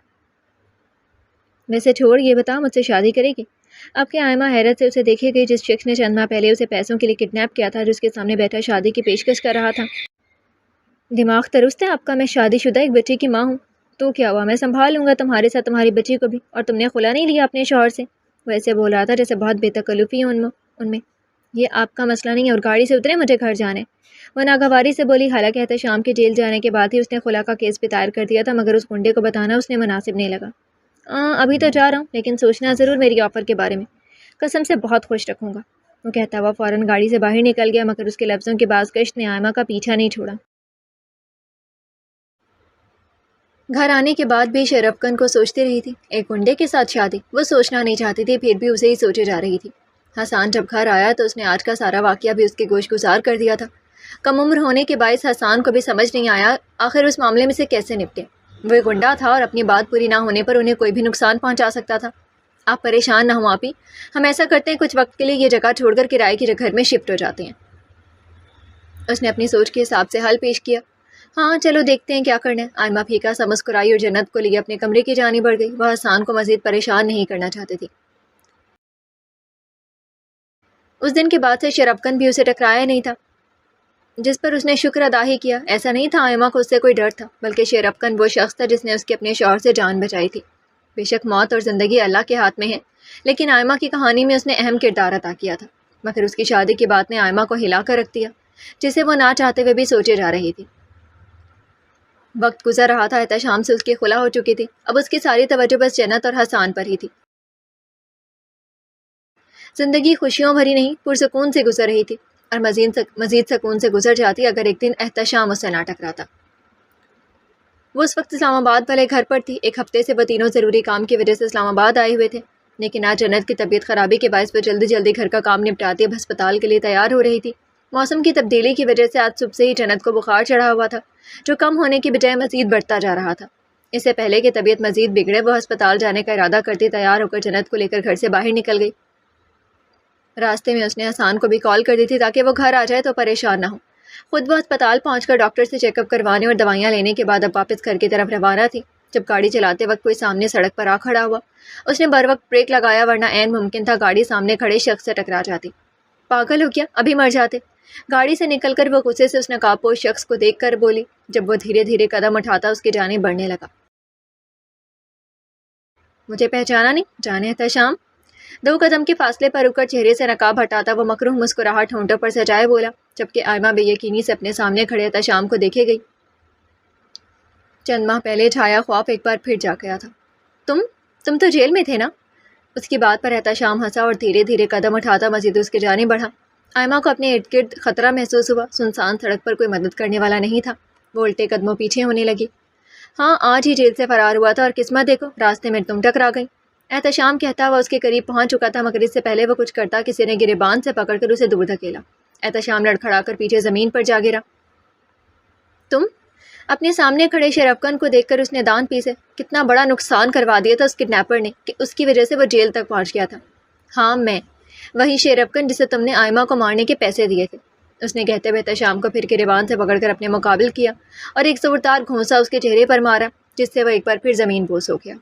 ویسے چھوڑ، یہ بتا مجھ سے شادی کرے گی؟ اب کہ آئمہ حیرت سے اسے دیکھے گئی، جس شخص نے چند ماہ پہلے اسے پیسوں کے لیے کڈنیپ کیا تھا، جس کے سامنے بیٹھا شادی کی پیشکش کر رہا تھا۔ دماغ درست ہے آپ کا؟ میں شادی شدہ ایک بچے کی ماں ہوں، تو کیا ہوا، میں سنبھال لوں گا تمہارے ساتھ تمہاری بچی کو بھی، اور تم نے خلا نہیں لیا اپنے شوہر سے؟ وہ ایسے بول رہا تھا جیسے بہت بے تکلفی ہو ان میں۔ یہ آپ کا مسئلہ نہیں ہے، اور گاڑی سے اترے، مجھے گھر جانے۔ وہ ناگواری سے بولی، حالانکہ احتشام کے جیل جانے کے بعد ہی اس نے خلا کا کیس بھی دائر کر دیا تھا، مگر اس گنڈے کو بتانا اس نے مناسب نہیں لگا۔ ابھی تو جا رہا ہوں، لیکن سوچنا ضرور میری آفر کے بارے میں، قسم سے بہت خوش رکھوں گا، وہ کہتا ہوا فوراً گاڑی سے باہر نکل گیا، مگر اس کے لفظوں کی بازگشت نے آئمہ کا پیچھا نہیں چھوڑا۔ گھر آنے کے بعد بھی شرفکن کو سوچتی رہی تھی، ایک گنڈے کے ساتھ شادی، وہ سوچنا نہیں چاہتی تھی، پھر بھی اسے ہی سوچے جا رہی تھی۔ حسان جب گھر آیا تو اس نے آج کا سارا واقعہ بھی اس کے گوش گزار کر دیا تھا۔ کم عمر ہونے کے باعث حسان کو بھی سمجھ نہیں آیا آخر اس معاملے میں سے کیسے نپٹے۔ وہ ایک گنڈا تھا اور اپنی بات پوری نہ ہونے پر انہیں کوئی بھی نقصان پہنچا سکتا تھا۔ آپ پریشان نہ ہوں آپی، ہم ایسا کرتے ہیں، کچھ وقت کے لیے یہ جگہ چھوڑ کر کرائے کے گھر میں شفٹ ہو جاتے ہیں۔ اس نے اپنی سوچ کے حساب سے حل پیش کیا۔ ہاں چلو دیکھتے ہیں کیا کرنا ہے۔ آئمہ پھیکا سا مسکرائی اور جنت کو لیے اپنے کمرے کی جانب بڑھ گئی۔ وہ حسان کو مزید پریشان نہیں کرنا چاہتی تھی۔ اس دن کے بعد سے شرفکن بھی اسے ٹکرایا نہیں تھا، جس پر اس نے شکر ادا ہی کیا۔ ایسا نہیں تھا آئمہ کو اس سے کوئی ڈر تھا، بلکہ شرفکن وہ شخص تھا جس نے اس کے اپنے شوہر سے جان بچائی تھی۔ بے شک موت اور زندگی اللہ کے ہاتھ میں ہے، لیکن آئمہ کی کہانی میں اس نے اہم کردار ادا کیا تھا، مگر اس کی شادی کی بات نے آئمہ کو ہلا کر رکھ دیا، جسے وہ نہ چاہتے ہوئے بھی سوچے جا رہی تھی۔ وقت گزر رہا تھا، احتشام سے اس کی خلا ہو چکی تھی، اب اس کی ساری توجہ بس جنت اور حسان پر ہی تھی۔ زندگی خوشیوں بھری نہیں، پرسکون سے گزر رہی تھی، اور مزید سکون سے گزر جاتی اگر ایک دن احتشام اس سے نہ ٹکراتا۔ وہ اس وقت اسلام آباد والے گھر پر تھی۔ ایک ہفتے سے وہ تینوں ضروری کام کی وجہ سے اسلام آباد آئے ہوئے تھے، لیکن آج جنت کی طبیعت خرابی کے باعث وہ جلدی جلدی گھر کا کام نپٹاتی اب ہسپتال کے لیے تیار ہو رہی تھی۔ موسم کی تبدیلی کی وجہ سے آج صبح سے ہی جنت کو بخار چڑھا ہوا تھا، جو کم ہونے کی بجائے مزید بڑھتا جا رہا تھا۔ اس سے پہلے کہ طبیعت مزید بگڑے، وہ ہسپتال جانے کا ارادہ کرتی تیار ہو کر جنت کو لے کر گھر سے باہر نکل گئی۔ راستے میں اس نے حسان کو بھی کال کر دی تھی تاکہ وہ گھر آ جائے تو پریشان نہ ہو۔ خود وہ ہسپتال پہنچ کر ڈاکٹر سے چیک اپ کروانے اور دوائیاں لینے کے بعد اب واپس گھر کی طرف روانہ تھی، جب گاڑی چلاتے وقت کوئی سامنے سڑک پر آ کھڑا ہوا۔ اس نے بر وقت بریک لگایا، ورنہ عین ممکن تھا گاڑی سامنے کھڑے شخص سے ٹکرا جاتی۔ پاگل ہو کیا، ابھی مر جاتے۔ گاڑی سے نکل کر وہ غصے سے اس نقاب پوش شخص کو دیکھ کر بولی، جب وہ دھیرے دھیرے قدم اٹھاتا اس کی جانب بڑھنے لگا۔ مجھے پہچانا نہیں؟ جانے احتشام؟ 2 قدم کے فاصلے پر رک کر چہرے سے نقاب ہٹاتا وہ مکروہ مسکراہٹ ہونٹوں پر سجائے بولا، جبکہ آئمہ بے یقینی سے اپنے سامنے کھڑے احتشام کو دیکھے گئی۔ چند ماہ پہلے چھایا خواب ایک بار پھر جا گیا تھا۔ تم تو جیل میں تھے نا؟ اس کی بات پر احتشام ہنسا اور دھیرے دھیرے قدم اٹھاتا مزید اس کی جانب بڑھا۔ آئمہ کو اپنے ارد گرد خطرہ محسوس ہوا۔ سنسان سڑک پر کوئی مدد کرنے والا نہیں تھا۔ وہ الٹے قدموں پیچھے ہونے لگی۔ ہاں، آج ہی جیل سے فرار ہوا تھا اور قسمت دیکھو راستے میں تم ٹکرا گئی۔ احتشام کہتا ہوا اس کے قریب پہنچ چکا تھا، مگر اس سے پہلے وہ کچھ کرتا کسی نے گریبان سے پکڑ کر اسے دور دھکیلا۔ احتشام لڑکھڑا کر پیچھے زمین پر جا گرا۔ تم؟ اپنے سامنے کھڑے شرفکن کو دیکھ کر اس نے دانت پیسے۔ کتنا بڑا نقصان کروا دیا تھا اس کڈنیپر نے کہ اس کی وجہ سے وہ جیل تک پہنچ گیا تھا۔ ہاں، میں وہی شرفکن جسے تم نے آئمہ کو مارنے کے پیسے دیے تھے، اس نے کہتے ہوئے احتشام کو پھر گریبان سے پکڑ کر اپنے مقابل کیا اور ایک زوردار گھونسا اس کے چہرے پر مارا، جس سے وہ ایک بار پھر زمین بوس ہو گیا۔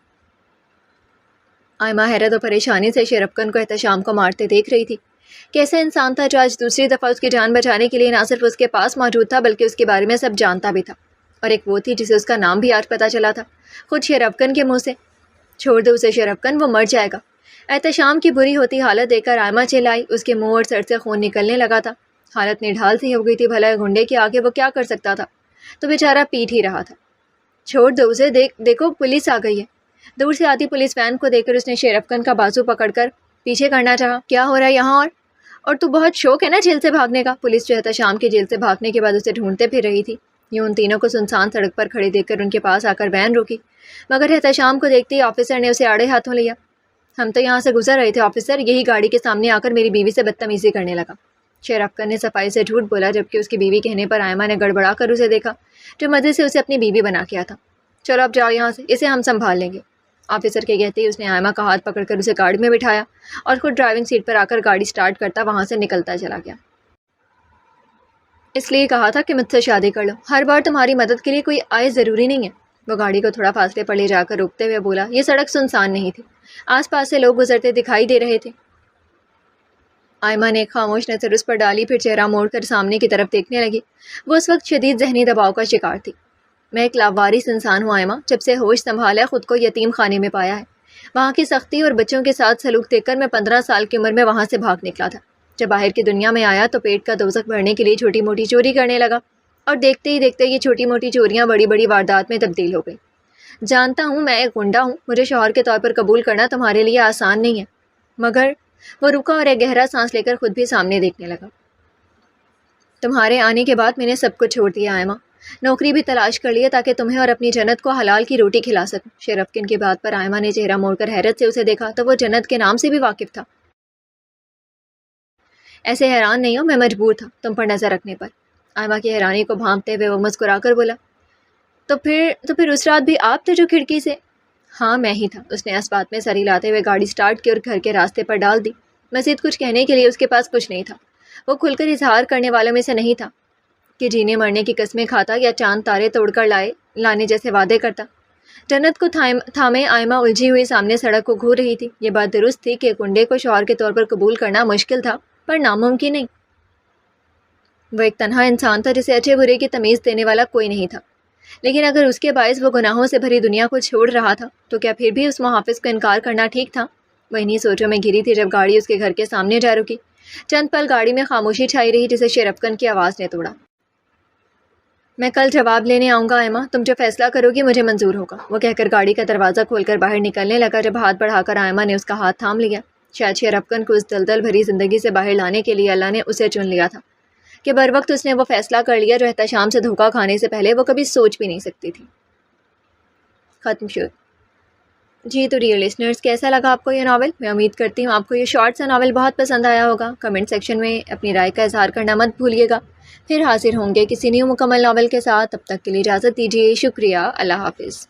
آئمہ حیرت اور پریشانی سے شرفکن کو احتشام کو مارتے دیکھ رہی تھی۔ کیسا انسان تھا جو آج دوسری دفعہ اس کی جان بچانے کے لیے نہ صرف اس کے پاس موجود تھا بلکہ اس کے بارے میں سب جانتا بھی تھا، اور ایک وہ تھی جسے اس کا نام بھی آج پتہ چلا تھا، خود شرفکن کے منہ سے۔ چھوڑ دو اسے شرفکن، وہ مر جائے گا۔ احتشام کی بری ہوتی حالت دیکھ کر آئمہ چلائی۔ اس کے منہ اور سر سے خون نکلنے لگا تھا۔ حالت نڈھال سی ہو گئی تھی، بھلا گنڈے کے آگے وہ کیا کر سکتا تھا، تو بیچارہ پیٹ ہی رہا تھا۔ چھوڑ دو اسے، دیکھو پولیس آ گئی ہے۔ دور سے آتی پولیس وین کو دیکھ کر اس نے شرفکن کا بازو پکڑ کر پیچھے کرنا چاہا۔ کیا ہو رہا ہے یہاں؟ اور تو بہت شوق ہے نا جیل سے بھاگنے کا؟ پولیس جو احتشام کی جیل سے بھاگنے کے بعد اسے ڈھونڈتے پھر رہی تھی، یوں ان تینوں کو سنسان سڑک پر کھڑے دیکھ کر ان کے پاس آ کر وین روکی، مگر احتشام کو دیکھتے ہی آفیسر نے اسے آڑے ہاتھوں لیا۔ ہم تو یہاں سے گزر رہے تھے آفیسر، یہی گاڑی کے سامنے آ کر میری بیوی سے بدتمیزی کرنے لگا۔ شرفکن نے صفائی سے جھوٹ بولا، جبکہ اس کی بیوی کہنے پر آئمہ نے گڑبڑا کر اسے دیکھا، جو مزے سے اسے اپنی بیوی بنا کیا تھا۔ چلو اب جاؤ یہاں سے، اسے ہم سنبھال لیں گے۔ آفیسر کے کہتے ہی اس نے آئمہ کا ہاتھ پکڑ کر اسے گاڑی میں بٹھایا اور خود ڈرائیونگ سیٹ پر آ کر گاڑی سٹارٹ کرتا وہاں سے نکلتا چلا گیا۔ اس لیے کہا تھا کہ مجھ سے شادی کر لو، ہر بار تمہاری مدد کے لیے کوئی آئے ضروری نہیں ہے۔ وہ گاڑی کو تھوڑا فاصلے پر لے جا کر روکتے ہوئے بولا۔ یہ سڑک سنسان نہیں تھی، آس پاس سے لوگ گزرتے دکھائی دے رہے تھے۔ آئمہ نے ایک خاموش نظر اس پر ڈالی، پھر چہرہ موڑ کر سامنے کی طرف دیکھنے لگی۔ وہ اس وقت شدید ذہنی دباؤ کا شکار تھی۔ میں ایک لاوارث انسان ہوں آئمہ، جب سے ہوش سنبھالا خود کو یتیم خانے میں پایا ہے۔ وہاں کی سختی اور بچوں کے ساتھ سلوک دیکھ کر میں 15 سال کی عمر میں وہاں سے بھاگ نکلا تھا۔ جب باہر کی دنیا میں آیا تو پیٹ کا دوزخ بھرنے کے لیے چھوٹی موٹی چوری کرنے لگا، اور دیکھتے ہی دیکھتے یہ چھوٹی موٹی چوریاں بڑی بڑی واردات میں تبدیل ہو گئی۔ جانتا ہوں میں ایک گنڈا ہوں، مجھے شوہر کے طور پر قبول کرنا تمہارے لیے آسان نہیں ہے، مگر وہ رکا اور ایک گہرا سانس لے کر خود بھی سامنے دیکھنے لگا۔ تمہارے آنے کے بعد میں نے سب کچھ چھوڑ دیا آئمہ، نوکری بھی تلاش کر لیا تاکہ تمہیں اور اپنی جنت کو حلال کی روٹی کھلا سکوں۔ شرفکن کی بات پر آئمہ نے چہرہ موڑ کر حیرت سے اسے دیکھا تو وہ جنت کے نام سے بھی واقف تھا۔ ایسے حیران نہیں ہو، میں مجبور تھا تم پر نظر رکھنے پر۔ آئمہ کی حیرانی کو بھانپتے ہوئے وہ مسکرا کر بولا، تو پھر اس رات بھی آپ تھے جو کھڑکی سے؟ ہاں میں ہی تھا، اس نے اس بات میں سر ہلاتے ہوئے گاڑی سٹارٹ کی اور گھر کے راستے پر ڈال دی۔ مزید کچھ کہنے کے لیے اس کے پاس کچھ نہیں تھا۔ وہ کھل کر اظہار کرنے والوں میں سے نہیں تھا کہ جینے مرنے کی قسمیں کھاتا یا چاند تارے توڑ کر لانے جیسے وعدے کرتا۔ جنت کو تھامے آئمہ الجھی ہوئی سامنے سڑک کو گھور رہی تھی۔ یہ بات درست تھی کہ کنڈے کو شوہر کے طور پر قبول کرنا مشکل تھا، پر ناممکن نہیں۔ وہ ایک تنہا انسان تھا جسے اچھے برے کی تمیز دینے والا کوئی نہیں تھا، لیکن اگر اس کے باعث وہ گناہوں سے بھری دنیا کو چھوڑ رہا تھا تو کیا پھر بھی اس محافظ کو انکار کرنا ٹھیک تھا؟ وہ انہی سوچوں میں گھری تھی جب گاڑی اس کے گھر کے سامنے جا رکی۔ چند پل گاڑی میں خاموشی چھائی رہی جسے شرفکن کی آواز نے توڑا۔ میں کل جواب لینے آؤں گا آئمہ، تم جو فیصلہ کرو گی مجھے منظور ہوگا، وہ کہہ کر گاڑی کا دروازہ کھول کر باہر نکلنے لگا جب ہاتھ بڑھا کر آئمہ نے اس کا ہاتھ تھام لیا۔ شاید شرفکن کو اس دلدل بھری زندگی سے باہر لانے کے لیے اللہ نے اسے چن لیا تھا کہ بروقت اس نے وہ فیصلہ کر لیا جو احتشام سے دھوکہ کھانے سے پہلے وہ کبھی سوچ بھی نہیں سکتی تھی۔ ختم شد۔ جی تو ڈیئر لسنرز، کیسا لگا آپ کو یہ ناول؟ میں امید کرتی ہوں آپ کو یہ شارٹ سا ناول بہت پسند آیا ہوگا۔ کمنٹ سیکشن میں اپنی رائے کا اظہار کرنا مت بھولیے گا۔ پھر حاضر ہوں گے کسی نیو مکمل ناول کے ساتھ، تب تک کے لیے اجازت دیجیے۔ شکریہ، اللہ حافظ۔